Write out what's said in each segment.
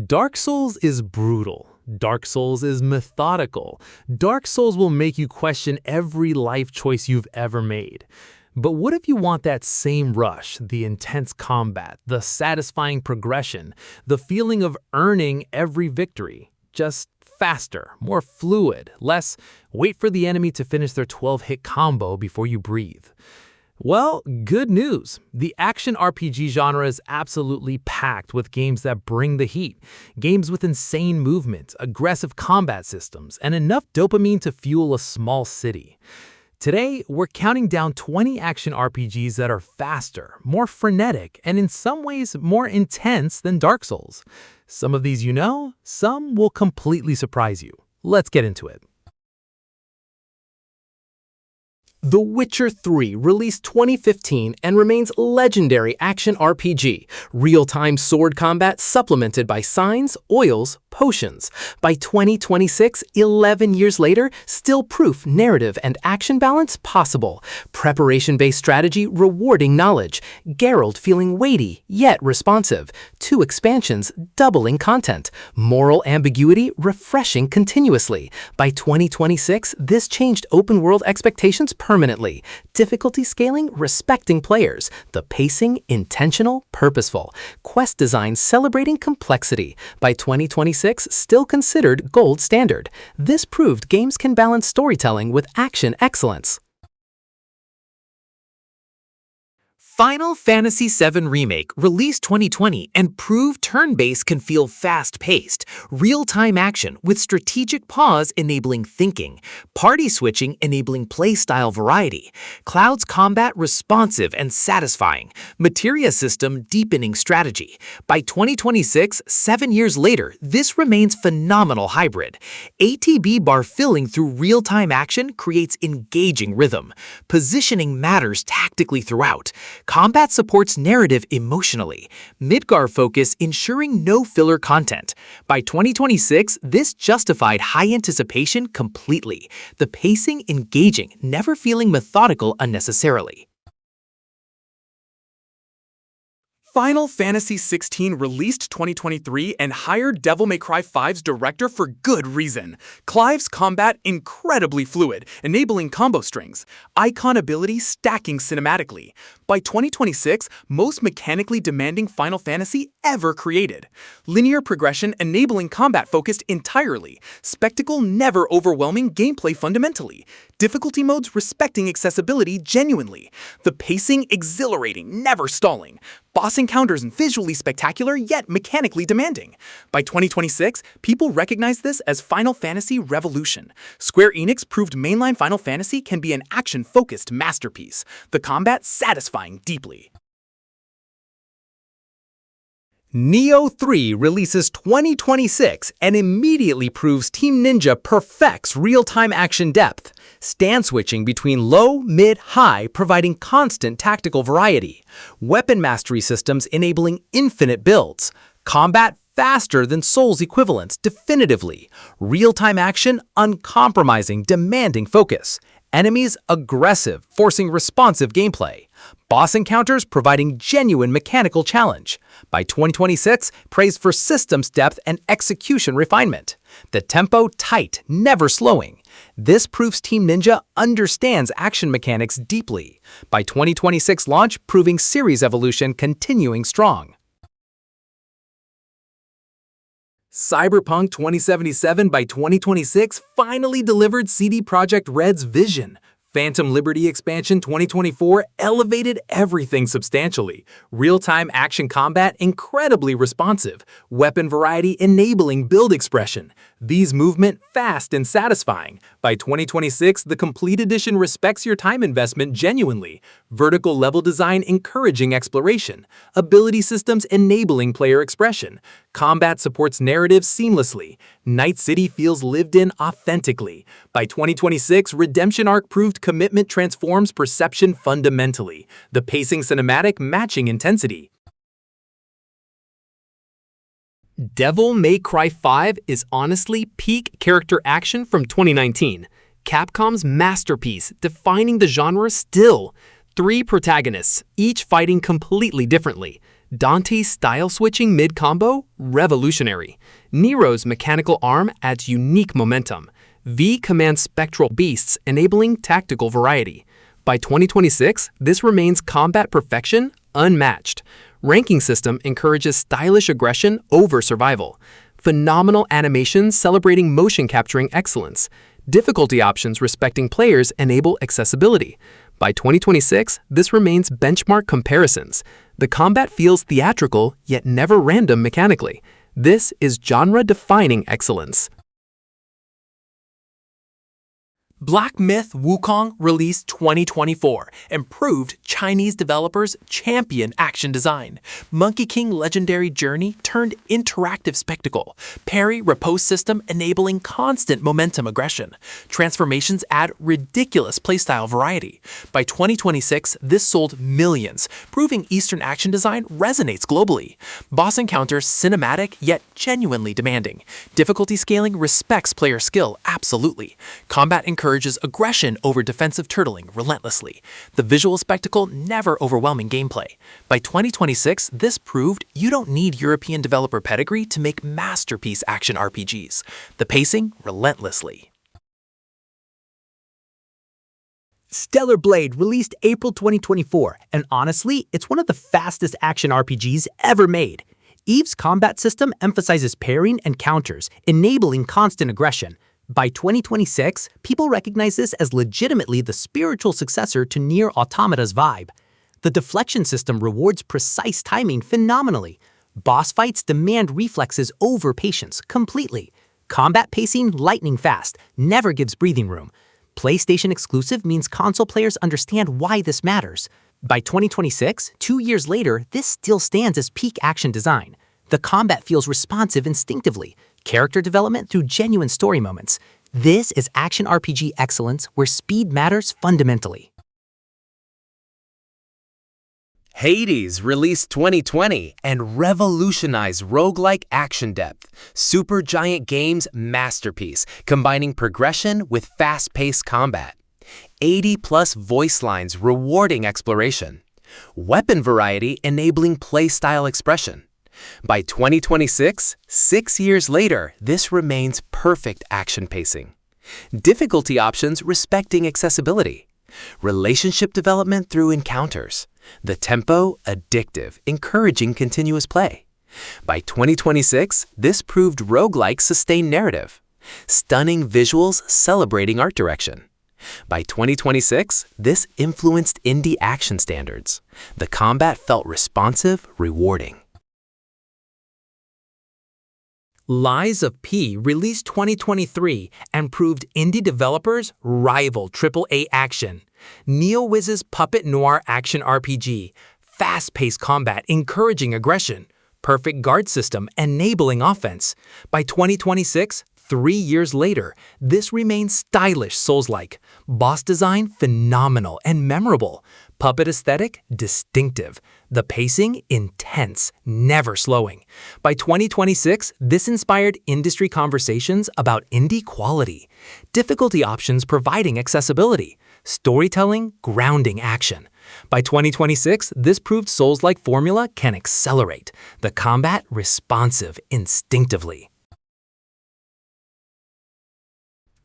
Dark Souls is brutal. Dark Souls is methodical. Dark Souls will make you question every life choice you've ever made. But what if you want that same rush, the intense combat, the satisfying progression, the feeling of earning every victory? Just faster, more fluid, less wait for the enemy to finish their 12-hit combo before you breathe. Well, good news. The action RPG genre is absolutely packed with games that bring the heat. Games with insane movement, aggressive combat systems, and enough dopamine to fuel a small city. Today, we're counting down 20 action RPGs that are faster, more frenetic, and in some ways more intense than Dark Souls. Some of these you know, some will completely surprise you. Let's get into it. The Witcher 3 released 2015 and remains legendary action RPG, real-time sword combat supplemented by signs, oils, potions. By 2026, 11 years later, still proof narrative and action balance possible. Preparation-based strategy rewarding knowledge. Geralt feeling weighty yet responsive. 2 expansions doubling content. Moral ambiguity refreshing continuously. By 2026, this changed open-world expectations permanently. Difficulty scaling respecting players. The pacing intentional, purposeful. Quest design celebrating complexity. By 2026, still considered gold standard. This proved games can balance storytelling with action excellence. Final Fantasy VII Remake released 2020 and proved turn-based can feel fast-paced, real-time action with strategic pause enabling thinking, party switching enabling playstyle variety, Cloud's combat responsive and satisfying, materia system deepening strategy. By 2026, 7 years later, this remains phenomenal hybrid. ATB bar filling through real-time action creates engaging rhythm. Positioning matters tactically throughout. Combat supports narrative emotionally. Midgar focus ensuring no filler content. By 2026, this justified high anticipation completely. The pacing engaging, never feeling methodical unnecessarily. Final Fantasy XVI released 2023 and hired Devil May Cry 5's director for good reason. Clive's combat incredibly fluid, enabling combo strings. Icon ability stacking cinematically. By 2026, most mechanically demanding Final Fantasy ever created. Linear progression enabling combat focused entirely. Spectacle never overwhelming gameplay fundamentally. Difficulty modes respecting accessibility genuinely. The pacing exhilarating, never stalling. Boss encounters visually spectacular yet mechanically demanding. By 2026, people recognize this as Final Fantasy Revolution. Square Enix proved mainline Final Fantasy can be an action-focused masterpiece. The combat satisfying deeply. Neo 3 releases 2026 and immediately proves Team Ninja perfects real-time action depth, stance switching between low, mid, high, providing constant tactical variety, weapon mastery systems enabling infinite builds, combat faster than Souls equivalents definitively, real-time action uncompromising demanding focus, enemies aggressive forcing responsive gameplay, boss encounters providing genuine mechanical challenge. By 2026, praise for systems depth and execution refinement. The tempo tight, never slowing. This proves Team Ninja understands action mechanics deeply. By 2026 launch, proving series evolution continuing strong. Cyberpunk 2077 by 2026 finally delivered CD Projekt Red's vision. Phantom Liberty Expansion 2024 elevated everything substantially. Real-time action combat incredibly responsive. Weapon variety enabling build expression. These movement fast and satisfying. By 2026, the Complete Edition respects your time investment genuinely. Vertical level design encouraging exploration. Ability systems enabling player expression. Combat supports narrative seamlessly. Night City feels lived in authentically. By 2026, Redemption Arc proved commitment transforms perception fundamentally. The pacing cinematic matching intensity. Devil May Cry 5 is honestly peak character action from 2019. Capcom's masterpiece, defining the genre still. 3 protagonists, each fighting completely differently. Dante's style switching mid-combo? Revolutionary. Nero's mechanical arm adds unique momentum. V commands spectral beasts, enabling tactical variety. By 2026, this remains combat perfection unmatched. Ranking system encourages stylish aggression over survival. Phenomenal animations celebrating motion capturing excellence. Difficulty options respecting players enable accessibility. By 2026, this remains benchmark comparisons. The combat feels theatrical, yet never random mechanically. This is genre-defining excellence. Black Myth Wukong released 2024, improved Chinese developers champion action design. Monkey King Legendary Journey turned interactive spectacle. Parry repose system enabling constant momentum aggression. Transformations add ridiculous playstyle variety. By 2026, this sold millions, proving Eastern action design resonates globally. Boss encounters cinematic yet genuinely demanding. Difficulty scaling respects player skill absolutely. Combat encourages aggression over defensive turtling relentlessly. The visual spectacle never overwhelming gameplay. By 2026, this proved you don't need European developer pedigree to make masterpiece action RPGs. The pacing relentlessly. Stellar Blade released April 2024, and honestly, it's one of the fastest action RPGs ever made. Eve's combat system emphasizes parrying and counters, enabling constant aggression. By 2026, people recognize this as legitimately the spiritual successor to Nier Automata's vibe. The deflection system rewards precise timing phenomenally. Boss fights demand reflexes over patience completely. Combat pacing lightning fast, never gives breathing room. PlayStation exclusive means console players understand why this matters. By 2026, 2 years later, this still stands as peak action design. The combat feels responsive instinctively. Character development through genuine story moments. This is action RPG excellence where speed matters fundamentally. Hades released 2020 and revolutionized roguelike action depth. Supergiant Games' masterpiece, combining progression with fast-paced combat. 80+ voice lines rewarding exploration. Weapon variety enabling playstyle expression. By 2026, 6 years later, this remains perfect action pacing. Difficulty options respecting accessibility. Relationship development through encounters. The tempo addictive, encouraging continuous play. By 2026, this proved roguelike sustained narrative. Stunning visuals celebrating art direction. By 2026, this influenced indie action standards. The combat felt responsive, rewarding. Lies of P released 2023 and proved indie developers rival AAA action. NeoWiz's Puppet Noir action RPG, fast-paced combat encouraging aggression, perfect guard system enabling offense. By 2026, 3 years later, this remains stylish Souls-like. Boss design phenomenal and memorable. Puppet aesthetic distinctive. The pacing intense, never slowing. By 2026, this inspired industry conversations about indie quality. Difficulty options providing accessibility. Storytelling grounding action. By 2026, this proved Souls-like formula can accelerate. The combat responsive instinctively.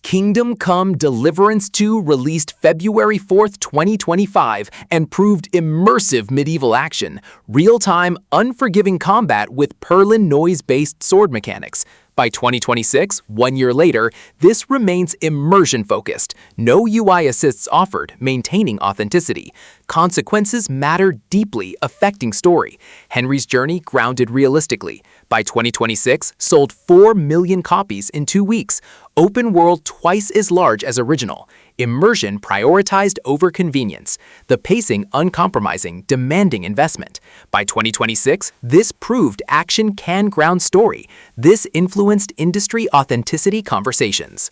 Kingdom Come: Deliverance 2 released February 4th, 2025 and proved immersive medieval action, real-time, unforgiving combat with Perlin noise-based sword mechanics. By 2026, 1 year later, this remains immersion-focused. No UI assists offered, maintaining authenticity. Consequences matter deeply, affecting story. Henry's journey grounded realistically. By 2026, sold 4 million copies in 2 weeks. Open world twice as large as original. Immersion prioritized over convenience. The pacing uncompromising, demanding investment. By 2026, this proved action can ground story. This influenced industry authenticity conversations.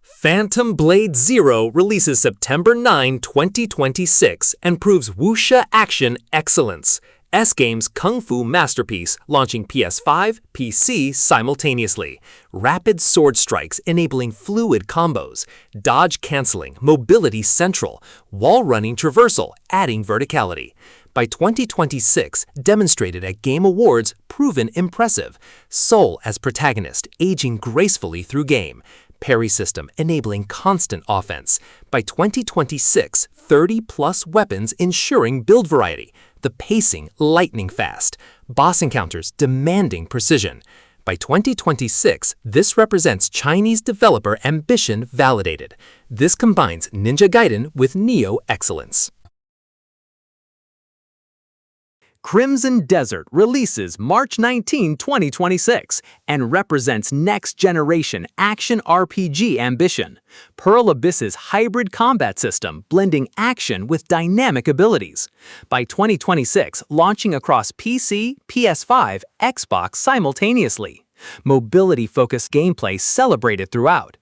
Phantom Blade Zero releases September 9, 2026 and proves wuxia action excellence. S-Game's Kung Fu masterpiece, launching PS5, PC simultaneously. Rapid sword strikes enabling fluid combos. Dodge canceling, mobility central. Wall running traversal, adding verticality. By 2026, demonstrated at Game Awards, proven impressive. Soul as protagonist, aging gracefully through game. Parry system enabling constant offense. By 2026, 30-plus weapons ensuring build variety. The pacing lightning fast. Boss encounters demanding precision. By 2026, this represents Chinese developer ambition validated. This combines Ninja Gaiden with Neo excellence. Crimson Desert releases March 19, 2026, and represents next-generation action RPG ambition. Pearl Abyss's hybrid combat system blending action with dynamic abilities. By 2026, launching across PC, PS5, Xbox simultaneously. Mobility-focused gameplay celebrated throughout.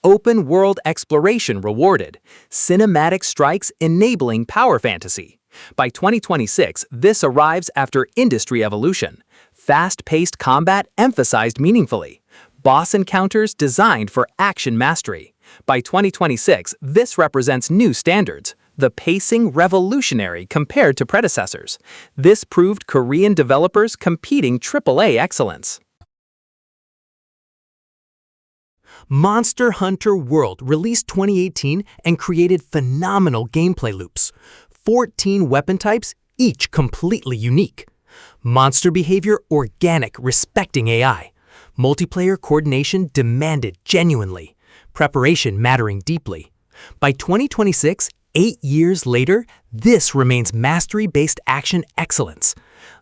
Open world exploration rewarded. Cinematic strikes enabling power fantasy. By 2026, this arrives after industry evolution. Fast-paced combat emphasized meaningfully. Boss encounters designed for action mastery. By 2026, this represents new standards. The pacing revolutionary compared to predecessors. This proved Korean developers competing AAA excellence. Monster Hunter World released 2018 and created phenomenal gameplay loops. 14 weapon types, each completely unique. Monster behavior organic, respecting AI. Multiplayer coordination demanded genuinely. Preparation mattering deeply. By 2026, 8 years later, this remains mastery-based action excellence.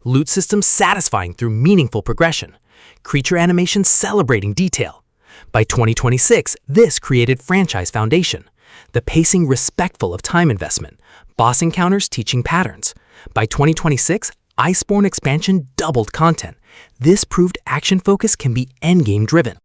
Loot systems satisfying through meaningful progression. Creature animation celebrating detail. By 2026, this created franchise foundation. The pacing respectful of time investment. Boss encounters teaching patterns. By 2026, Iceborne expansion doubled content. This proved action focus can be endgame driven.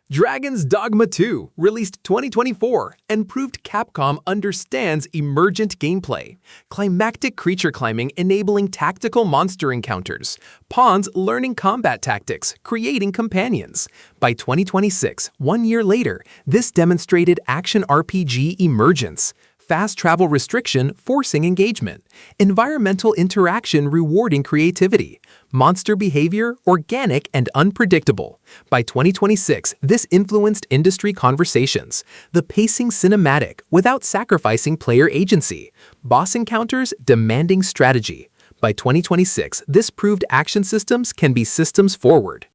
Dragon's Dogma 2 released 2024 and proved Capcom understands emergent gameplay. Climactic creature climbing enabling tactical monster encounters. Pawns learning combat tactics, creating companions. By 2026, 1 year later, this demonstrated action RPG emergence. Fast travel restriction forcing engagement. Environmental interaction rewarding creativity. Monster behavior organic and unpredictable. By 2026, this influenced industry conversations. The pacing cinematic without sacrificing player agency. Boss encounters demanding strategy. By 2026, this proved action systems can be systems forward.